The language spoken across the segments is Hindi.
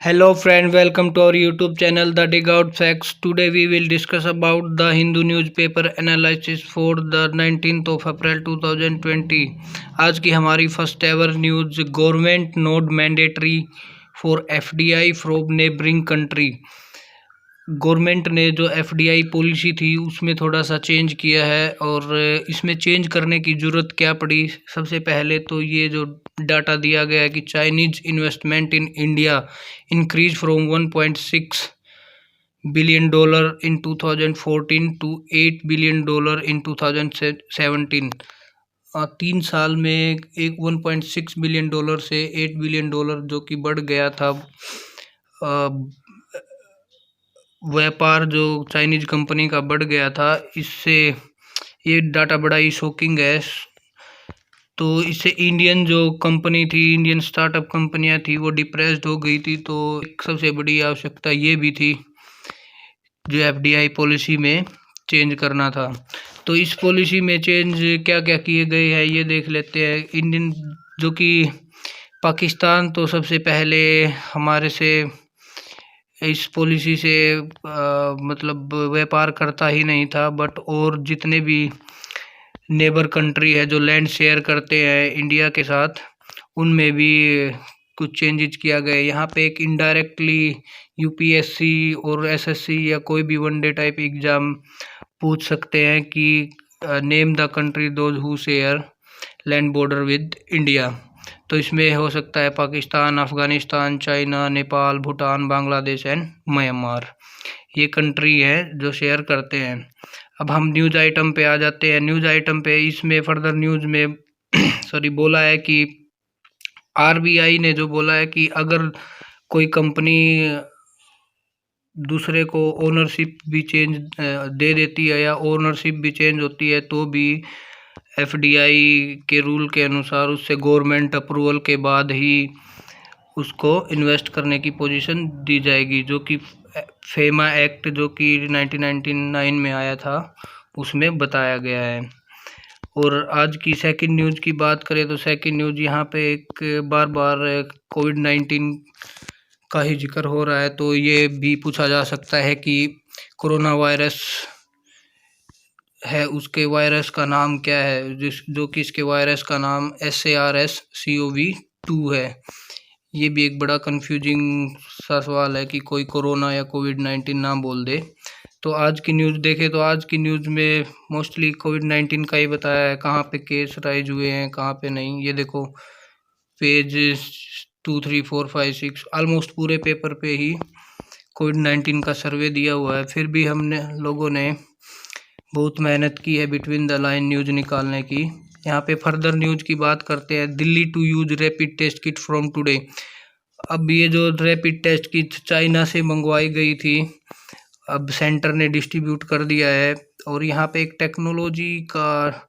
Hello friend, welcome to our YouTube channel The Dig Out Facts. Today we will discuss about the Hindu newspaper analysis for the 19th of April 2020. आज की हमारी first ever news government node mandatory for FDI from neighbouring country. Government ने जो एफडीआई पॉलिसी थी उसमें थोड़ा सा चेंज किया है और इसमें चेंज करने की ज़रूरत क्या पड़ी। सबसे पहले तो ये जो डाटा दिया गया है कि Chinese investment in India increase from 1.6 billion dollar in 2014 to 8 billion dollar in 2017। 3 साल में एक 1.6 बिलियन डॉलर से 8 बिलियन डॉलर जो कि बढ़ गया था। व्यापार जो चाइनीज कंपनी का बढ़ गया था, इससे ये डाटा बड़ा ही शॉकिंग है। तो इससे इंडियन जो कंपनी थी, इंडियन स्टार्टअप कंपनियां थी, वो डिप्रेस्ड हो गई थी। तो एक सबसे बड़ी आवश्यकता ये भी थी जो एफडीआई पॉलिसी में चेंज करना था। तो इस पॉलिसी में चेंज क्या क्या किए गए हैं ये देख लेते हैं। इंडियन जो कि पाकिस्तान तो सबसे पहले हमारे से इस पॉलिसी से मतलब व्यापार करता ही नहीं था, बट और जितने भी नेबर कंट्री है जो लैंड शेयर करते हैं इंडिया के साथ, उनमें भी कुछ चेंजेस किया गया। यहाँ पे एक इनडायरेक्टली यूपीएससी और एसएससी या कोई भी वनडे टाइप एग्जाम पूछ सकते हैं कि name the country those who share land border with India. तो इसमें हो सकता है Pakistan, Afghanistan, China, Nepal, Bhutan, Bangladesh and Myanmar, ये कंट्री है जो शेयर करते हैं। अब हम न्यूज़ आइटम पे आ जाते हैं। न्यूज़ आइटम पे इसमें फर्दर न्यूज़ में सॉरी बोला है कि आरबीआई ने जो बोला है कि अगर कोई कंपनी दूसरे को ओनरशिप भी चेंज दे देती है या ओनरशिप भी चेंज होती है तो भी एफडीआई के रूल के अनुसार उससे गवर्नमेंट अप्रूवल के बाद ही उसको इन्वेस्ट करने की पोजीशन दी जाएगी, जो कि फेमा एक्ट जो कि 1999 में आया था उसमें बताया गया है। और आज की सेकंड न्यूज़ की बात करें तो सेकंड न्यूज़ यहाँ पे एक बार बार कोविड-19 का ही जिक्र हो रहा है, तो ये भी पूछा जा सकता है कि कोरोना वायरस है उसके वायरस का नाम क्या है, जो कि इसके वायरस का नाम SARS-CoV-2 है। ये भी एक बड़ा कंफ्यूजिंग सा सवाल है कि कोई कोरोना या कोविड-19 ना बोल दे। तो आज की न्यूज़ देखें तो आज की न्यूज़ में मोस्टली कोविड-19 का ही बताया है, कहाँ पे केस राइज हुए हैं कहाँ पे नहीं। ये देखो पेज 2, 3, 4, 5, 6 ऑलमोस्ट पूरे पेपर पे ही कोविड-19 का सर्वे दिया हुआ है। फिर भी हमने लोगों ने बहुत मेहनत की है बिटवीन द लाइन न्यूज़ निकालने की। यहाँ पे फर्दर न्यूज़ की बात करते हैं। Delhi to use rapid test kit from today. अब ये जो रैपिड टेस्ट किट चाइना से मंगवाई गई थी, अब सेंटर ने डिस्ट्रीब्यूट कर दिया है। और यहाँ पे एक टेक्नोलॉजी का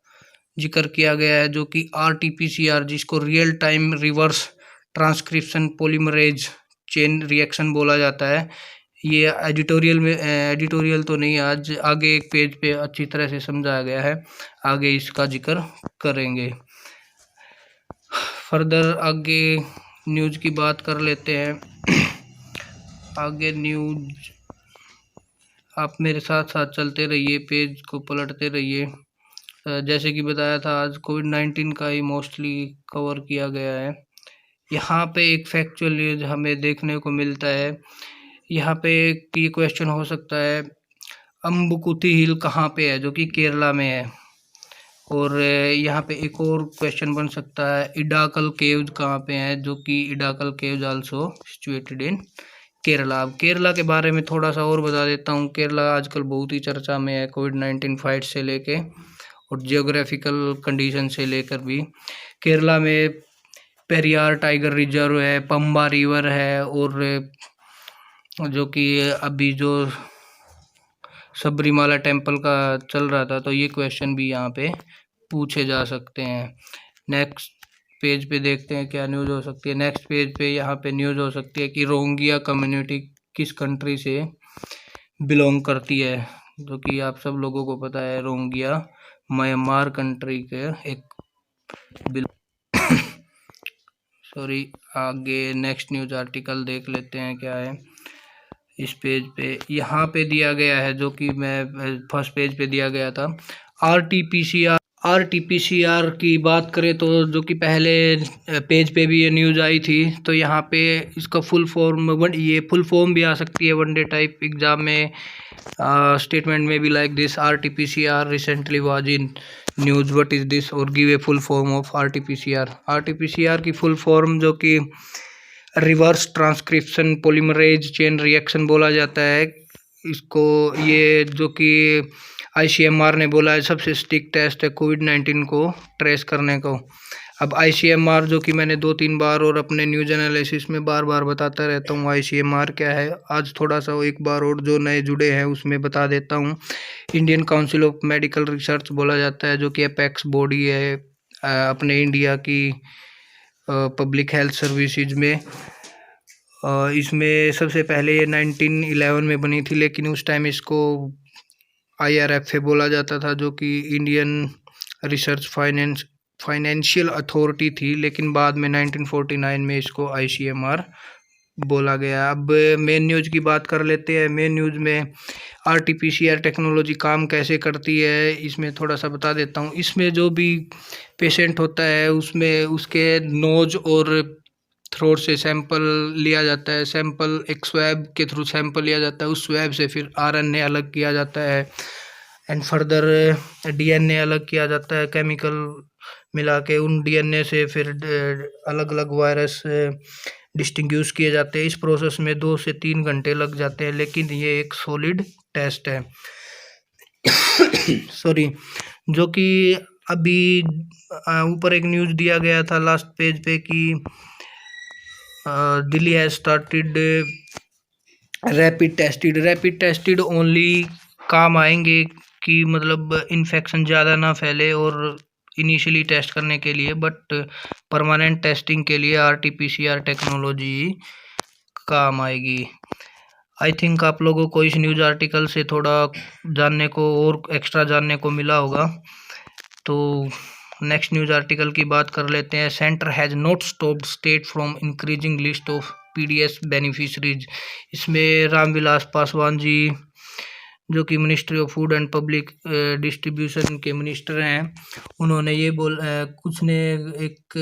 जिक्र किया गया है जो कि RT-PCR, जिसको real time reverse transcription polymerase chain reaction बोला जाता है। ये एडिटोरियल तो नहीं, आज आगे एक पेज पे अच्छी तरह से समझाया गया है, आगे इसका जिक्र करेंगे। फर्दर आगे न्यूज़ की बात कर लेते हैं। आगे न्यूज़ आप मेरे साथ साथ चलते रहिए, पेज को पलटते रहिए। जैसे कि बताया था, आज कोविड-19 का ही मोस्टली कवर किया गया है। यहाँ पे एक फैक्चुअल न्यूज़ हमें देखने को मिलता है। यहाँ पे ये क्वेश्चन हो सकता है, अम्बुकुती हिल कहाँ पे है, जो कि केरला में है। और यहाँ पे एक और क्वेश्चन बन सकता है, इडाकल केव्स कहाँ पे हैं, जो कि Edakkal caves also situated in Kerala. अब केरला के बारे में थोड़ा सा और बता देता हूँ। केरला आजकल बहुत ही चर्चा में है, कोविड-19 फाइट से लेके और जियोग्राफिकल कंडीशन से लेकर भी। केरला में पेरियार टाइगर रिजर्व है, पंबा रिवर है, और जो कि अभी जो सबरीमाला टेम्पल का चल रहा था, तो ये क्वेश्चन भी यहाँ पे पूछे जा सकते हैं। नेक्स्ट पेज पे देखते हैं क्या न्यूज़ हो सकती है। नेक्स्ट पेज पे यहाँ पे न्यूज़ हो सकती है कि रोहिंग्या कम्युनिटी किस कंट्री से बिलोंग करती है, जो कि आप सब लोगों को पता है रोहिंग्या म्यांमार कंट्री के एक सॉरी, आगे नेक्स्ट न्यूज़ आर्टिकल देख लेते हैं क्या है इस पेज पे। यहाँ पे दिया गया है, जो कि मैं फर्स्ट पेज पे दिया गया था, आरटीपीसीआर की बात करें तो जो कि पहले पेज पे भी ये न्यूज़ आई थी, तो यहाँ पे इसका फुल फॉर्म भी आ सकती है वन डे टाइप एग्जाम में, स्टेटमेंट में भी like this, RTPCR recently was in news, what is this, और give a full form of RTPCR. RTPCR की फुल फॉर्म जो कि reverse transcription polymerase chain reaction बोला जाता है इसको। ये जो कि आईसीएमआर ने बोला है सबसे स्टिक टेस्ट है कोविड-19 को ट्रेस करने को। अब आईसीएमआर जो कि मैंने 2-3 बार और अपने न्यूज़ एनालिसिस में बार बार बताता रहता हूँ आईसीएमआर क्या है, आज थोड़ा सा एक बार और जो नए जुड़े हैं उसमें बता देता हूँ। Indian council of medical research बोला जाता है, जो कि अपेक्स बॉडी है अपने इंडिया की पब्लिक हेल्थ सर्विसेज में। इसमें सबसे पहले ये 1911 में बनी थी, लेकिन उस टाइम इसको IRFA बोला जाता था, जो कि इंडियन रिसर्च फाइनेंशियल अथॉरिटी थी, लेकिन बाद में 1949 में इसको ICMR बोला गया। अब मेन न्यूज़ की बात कर लेते हैं। मेन न्यूज़ में RT-PCR टेक्नोलॉजी काम कैसे करती है इसमें थोड़ा सा बता देता हूँ। इसमें जो भी पेशेंट होता है उसमें उसके नोज और थ्रोट से सैंपल लिया जाता है, सैंपल एक स्वैब के थ्रू सैंपल लिया जाता है, उस स्वैब से फिर RNA अलग किया जाता है एंड फर्दर DNA अलग किया जाता है, केमिकल मिला के उन DNA से फिर अलग अलग वायरस डिस्टिंग्विश किए जाते हैं। इस प्रोसेस में 2 से 3 घंटे लग जाते हैं, लेकिन ये एक सॉलिड टेस्ट है सॉरी, जो कि अभी ऊपर एक न्यूज़ दिया गया था लास्ट पेज पे कि Delhi has started rapid tested only काम आएंगे कि मतलब इन्फेक्शन ज़्यादा ना फैले और इनिशियली टेस्ट करने के लिए, बट परमानेंट टेस्टिंग के लिए RT-PCR टेक्नोलॉजी काम आएगी। आई थिंक आप लोगों को इस न्यूज़ आर्टिकल से थोड़ा जानने को और एक्स्ट्रा जानने को मिला होगा। तो नेक्स्ट न्यूज़ आर्टिकल की बात कर लेते हैं। Centre has not stopped state from increasing list of PDS beneficiaries. इसमें रामविलास पासवान जी, जो कि ministry of food and public distribution के मिनिस्टर हैं, उन्होंने ये कुछ ने एक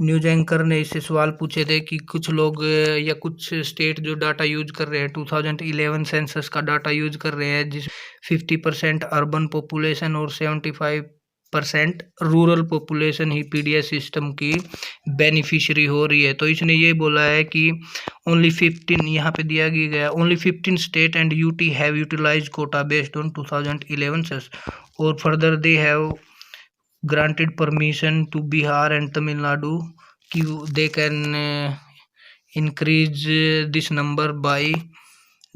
न्यूज एंकर ने इससे सवाल पूछे थे कि कुछ लोग या कुछ स्टेट जो डाटा यूज कर रहे हैं 2011 सेंसस का डाटा यूज कर रहे हैं, जिस 50% अर्बन पॉपुलेशन और 75% रूरल पॉपुलेशन ही PDS सिस्टम की बेनिफिशियरी हो रही है। तो इसने ये बोला है कि ओनली 15, यहाँ पे दिया गया only 15 state and UT have utilized quota based on 2011 census, और further they have granted permission to Bihar and Tamil Nadu कि they can increase this number by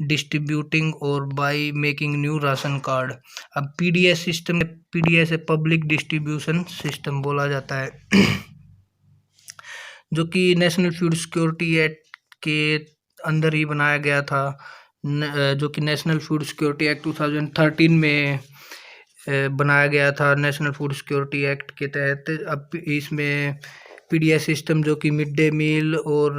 distributing or by making new ration card। अब PDS सिस्टम, PDS है पब्लिक डिस्ट्रीब्यूशन सिस्टम बोला जाता है जो कि नेशनल फूड सिक्योरिटी एक्ट के अंदर ही बनाया गया था, जो कि नेशनल फूड सिक्योरिटी एक्ट 2013 में बनाया गया था। नेशनल फूड सिक्योरिटी एक्ट के तहत अब इसमें PDS सिस्टम जो कि मिड डे मील और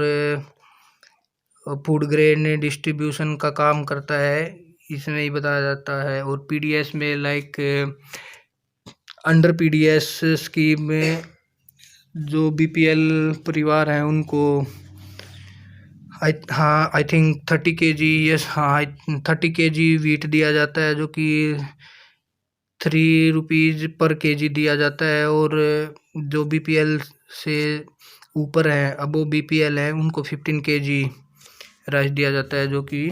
फूड ग्रेन डिस्ट्रीब्यूशन का काम करता है, इसमें ही बताया जाता है। और PDS में लाइक अंडर PDS स्कीम में जो BPL परिवार हैं उनको आई थिंक 30 kg, यस हाँ 30 kg वीट दिया जाता है, जो कि 3 रुपीज़ पर kg दिया जाता है। और जो BPL से ऊपर है, अब वो BPL है, उनको 15 kg राइस दिया जाता है। जो कि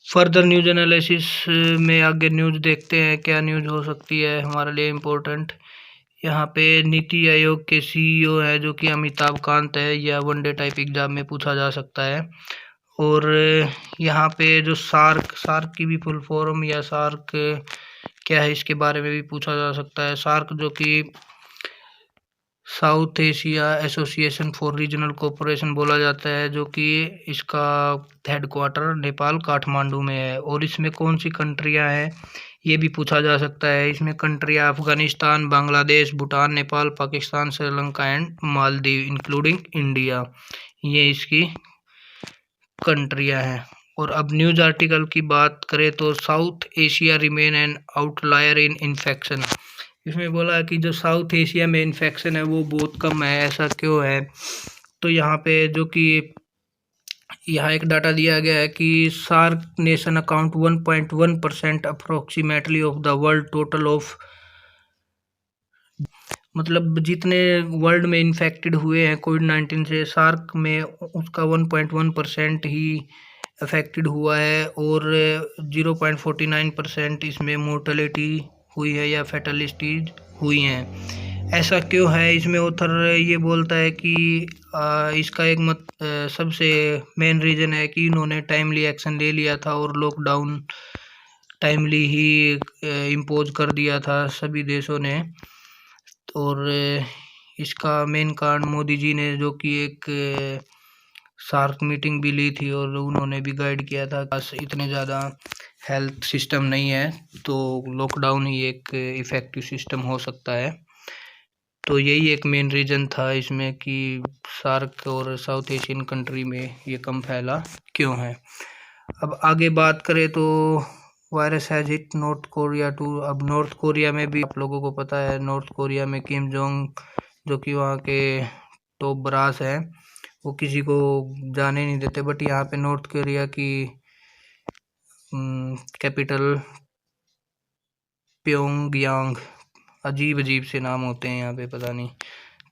फर्दर न्यूज़ एनालिसिस में आगे न्यूज़ देखते हैं क्या न्यूज़ हो सकती है हमारे लिए इम्पोर्टेंट। यहाँ पे नीति आयोग के CEO है जो कि अमिताभ कांत है, या वन डे टाइप एग्जाम में पूछा जा सकता है। और यहाँ पे जो सार्क की भी फुल फॉर्म या सार्क क्या है इसके बारे में भी पूछा जा सकता है। सार्क जो कि south Asia association for regional cooperation बोला जाता है, जो कि इसका हेडक्वार्टर नेपाल काठमांडू में है। और इसमें कौन सी कंट्रियां हैं ये भी पूछा जा सकता है। इसमें country Afghanistan, Bangladesh, Bhutan, Nepal, Pakistan, Sri Lanka and Maldives including India, ये इसकी कंट्रियां हैं। और अब न्यूज आर्टिकल की बात करें तो south Asia remain N outlier इन इन्फेक्शन। इसमें बोला है कि जो साउथ एशिया में इन्फेक्शन है वो बहुत कम है। ऐसा क्यों है? तो यहाँ पे जो कि यहाँ एक डाटा दिया गया है कि SAARC nation account 1.1% approximately of the world total of, मतलब जितने वर्ल्ड में इन्फेक्टेड हुए हैं कोविड-19 से, सार्क में उसका 1.1% ही अफेक्टेड हुआ है और 0.49% इसमें मोर्टेलिटी हुई है या फैटलिटीज हुई हैं। ऐसा क्यों है? इसमें ऑथर ये बोलता है कि इसका एक सबसे मेन रीज़न है कि इन्होंने टाइमली एक्शन ले लिया था और लॉकडाउन टाइमली ही इम्पोज कर दिया था सभी देशों ने। और इसका मेन कारण मोदी जी ने, जो कि एक सार्क मीटिंग भी ली थी और उन्होंने भी गाइड किया था, बस इतने ज़्यादा हेल्थ सिस्टम नहीं है तो लॉकडाउन ही एक इफ़ेक्टिव सिस्टम हो सकता है। तो यही एक मेन रीज़न था इसमें कि सार्क और साउथ एशियन कंट्री में ये कम फैला क्यों है। अब आगे बात करें तो virus has hit North Korea too. अब नॉर्थ कोरिया में भी आप लोगों को पता है, नॉर्थ कोरिया में किम जोंग, जो कि वहाँ के टॉप ब्रास हैं, वो किसी को जाने नहीं देते। बट यहाँ पे नॉर्थ कोरिया की कैपिटल प्योंगयांग, अजीब अजीब से नाम होते हैं यहाँ पे, पता नहीं,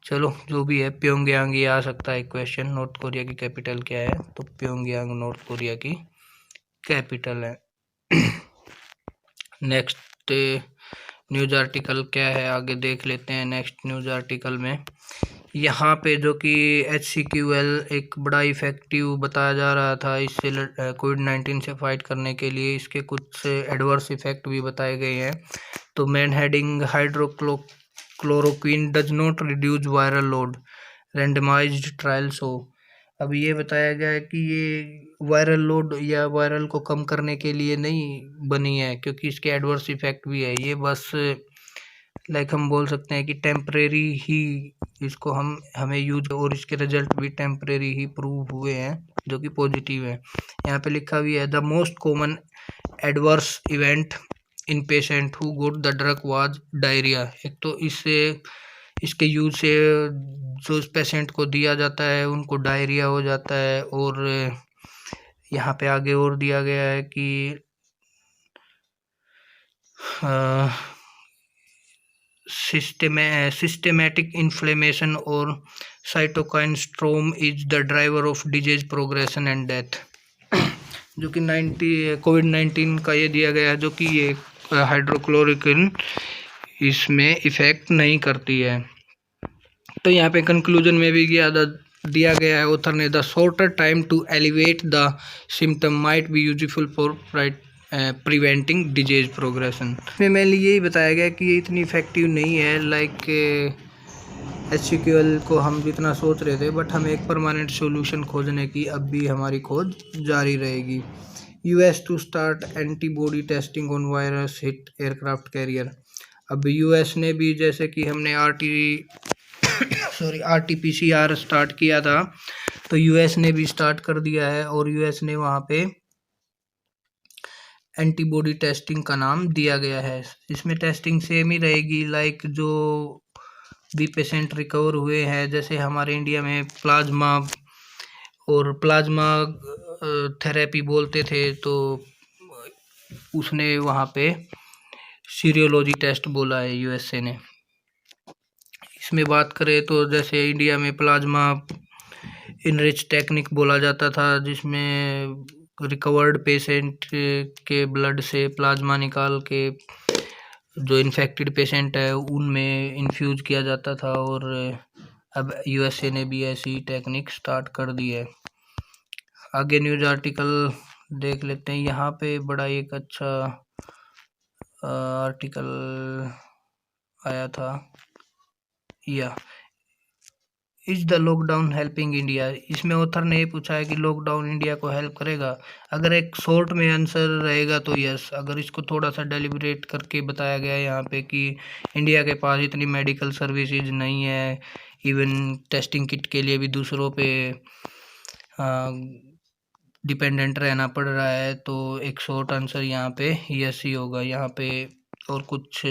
चलो जो भी है, प्योंगयांग ये आ सकता है क्वेश्चन। नॉर्थ कोरिया की कैपिटल क्या है? तो प्योंगयांग नॉर्थ कोरिया की कैपिटल है। नेक्स्ट न्यूज़ आर्टिकल क्या है आगे देख लेते हैं। नेक्स्ट न्यूज़ आर्टिकल में यहाँ पे जो कि HCQL एक बड़ा इफेक्टिव बताया जा रहा था इससे कोविड-19 से फाइट करने के लिए। इसके कुछ एडवर्स इफेक्ट भी बताए गए हैं। तो main heading, hydrochloroquine does not reduce viral load, randomised trial show. अब ये बताया गया है कि ये वायरल लोड या वायरल को कम करने के लिए नहीं बनी है, क्योंकि इसके एडवर्स इफेक्ट भी है। ये बस लाइक हम बोल सकते हैं कि टेम्परेरी ही इसको हमें यूज, और इसके रिजल्ट भी टेम्परेरी ही प्रूव हुए हैं जो कि पॉजिटिव है। यहाँ पे लिखा भी है, the most common adverse event in patient who got the drug was diarrhoea. एक तो इसके यूज से जो इस पेशेंट को दिया जाता है उनको डायरिया हो जाता है। और यहाँ पे आगे और दिया गया है कि सिस्टेमेटिक इन्फ्लेमेशन और cytokine स्ट्रोम is the driver of disease progression and death. जो कि कोविड-19 का ये दिया गया है, जो कि ये हाइड्रोक्लोरोक्विन इसमें इफेक्ट नहीं करती है। तो यहाँ पे कंक्लूजन में भी दिया गया है ऑथर ने, the shorter time to elevate the symptom might be useful for preventing disease progression. इसमें मेनली यही बताया गया कि ये इतनी इफेक्टिव नहीं है लाइक HCQL को हम जितना सोच रहे थे, बट हमें एक परमानेंट सॉल्यूशन खोजने की अब भी हमारी खोज जारी रहेगी। US to start antibody testing on virus hit aircraft carrier. अब US ने भी, जैसे कि हमने RT-PCR स्टार्ट किया था, तो US ने भी स्टार्ट कर दिया है और US ने वहाँ पे एंटीबॉडी टेस्टिंग का नाम दिया गया है। इसमें टेस्टिंग सेम ही रहेगी, लाइक जो भी पेशेंट रिकवर हुए हैं, जैसे हमारे इंडिया में प्लाज्मा थेरेपी बोलते थे, तो उसने वहाँ पे सीरियोलॉजी टेस्ट बोला है USA ने। इसमें बात करें तो जैसे इंडिया में प्लाज्मा इनरिच टेक्निक बोला जाता था, जिसमें रिकवर्ड पेशेंट के ब्लड से प्लाज्मा निकाल के जो इन्फेक्टेड पेशेंट है उनमें इन्फ्यूज किया जाता था। और अब USA ने भी ऐसी टेक्निक स्टार्ट कर दी है। आगे न्यूज़ आर्टिकल देख लेते हैं। यहाँ पे बड़ा एक अच्छा आर्टिकल आया था, या is the lockdown helping India. इसमें ऑथर ने ये पूछा है कि लॉकडाउन इंडिया को हेल्प करेगा। अगर एक शॉर्ट में आंसर रहेगा तो यस। अगर इसको थोड़ा सा डेलिब्रेट करके बताया गया है यहाँ पे कि इंडिया के पास इतनी मेडिकल सर्विसेज नहीं है, इवन टेस्टिंग किट के लिए भी दूसरों पे डिपेंडेंट रहना पड़ रहा है, तो एक शॉर्ट आंसर यहाँ पे यस ही होगा। यहाँ पे और कुछ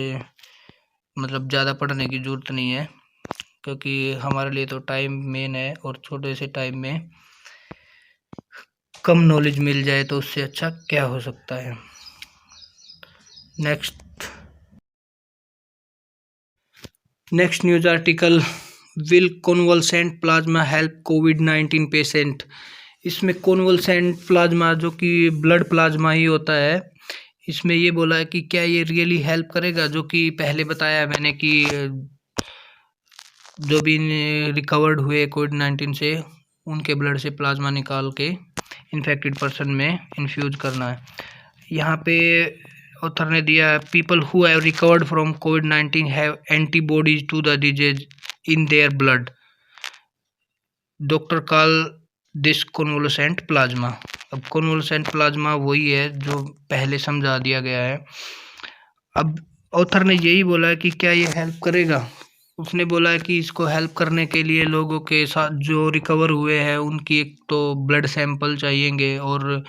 मतलब ज़्यादा पढ़ने की ज़रूरत नहीं है, क्योंकि हमारे लिए तो टाइम मेन है, और छोटे से टाइम में कम नॉलेज मिल जाए तो उससे अच्छा क्या हो सकता है। Next news article, will convalescent plasma help कोविड-19 पेशेंट। इसमें कॉन्वलसेंट प्लाज्मा जो कि ब्लड प्लाज्मा ही होता है, इसमें ये बोला है कि क्या ये रियली हेल्प करेगा, जो कि पहले बताया मैंने कि जो भी रिकवर्ड हुए कोविड-19 से, उनके ब्लड से प्लाज्मा निकाल के इन्फेक्टेड पर्सन में इन्फ्यूज करना है। यहाँ पे ऑथर ने दिया है, people who have recovered from कोविड-19 have antibodies to the disease in their blood. Doctor call this convalescent plasma. अब कॉन्वोलसेंट प्लाज्मा वही है जो पहले समझा दिया गया है। अब ऑथर ने यही बोला है कि क्या ये हेल्प करेगा। उसने बोला है कि इसको हेल्प करने के लिए लोगों के साथ जो रिकवर हुए हैं उनकी एक तो ब्लड सैंपल चाहिएंगे, और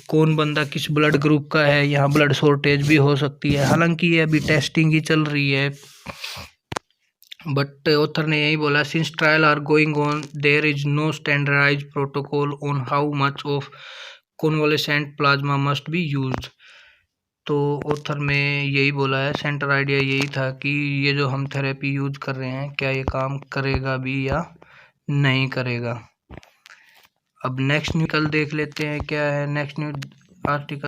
कौन बंदा किस ब्लड ग्रुप का है, यहाँ ब्लड शॉर्टेज भी हो सकती है। हालांकि ये अभी टेस्टिंग ही चल रही है, बट ऑथर ने यही बोला, since trial are going on there is no standardize protocol on how much of convalescent plasma must be used. तो ऑथर में यही बोला है, सेंटर आइडिया यही था कि ये जो हम थेरेपी यूज कर रहे हैं क्या ये काम करेगा भी या नहीं करेगा। अब नेक्स्ट न्यूज़ कल देख लेते हैं क्या है नेक्स्ट न्यूज़ आर्टिकल।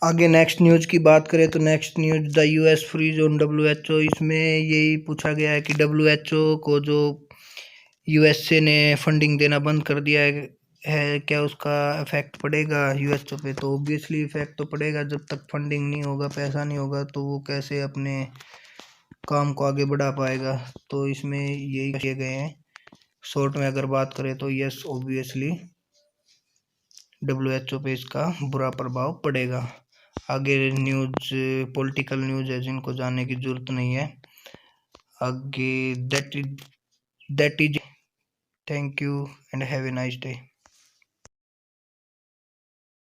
आगे नेक्स्ट न्यूज़ की बात करें तो next news, the US freeze on WHO। इसमें यही पूछा गया है कि WHO को जो यूएसए ने फंडिंग देना बंद कर दिया है क्या उसका इफेक्ट पड़ेगा यूएसए पे। तो ऑब्वियसली इफेक्ट तो पड़ेगा, जब तक फंडिंग नहीं होगा, पैसा नहीं होगा, तो वो कैसे अपने काम को आगे बढ़ा पाएगा। तो इसमें यही किए गए हैं। शॉर्ट में अगर बात करें तो यस, ऑब्वियसली WHO पे इसका बुरा प्रभाव पड़ेगा। आगे न्यूज़ पॉलिटिकल न्यूज़ है जिनको जानने की ज़रूरत नहीं है। आगे that is thank you and have a nice day.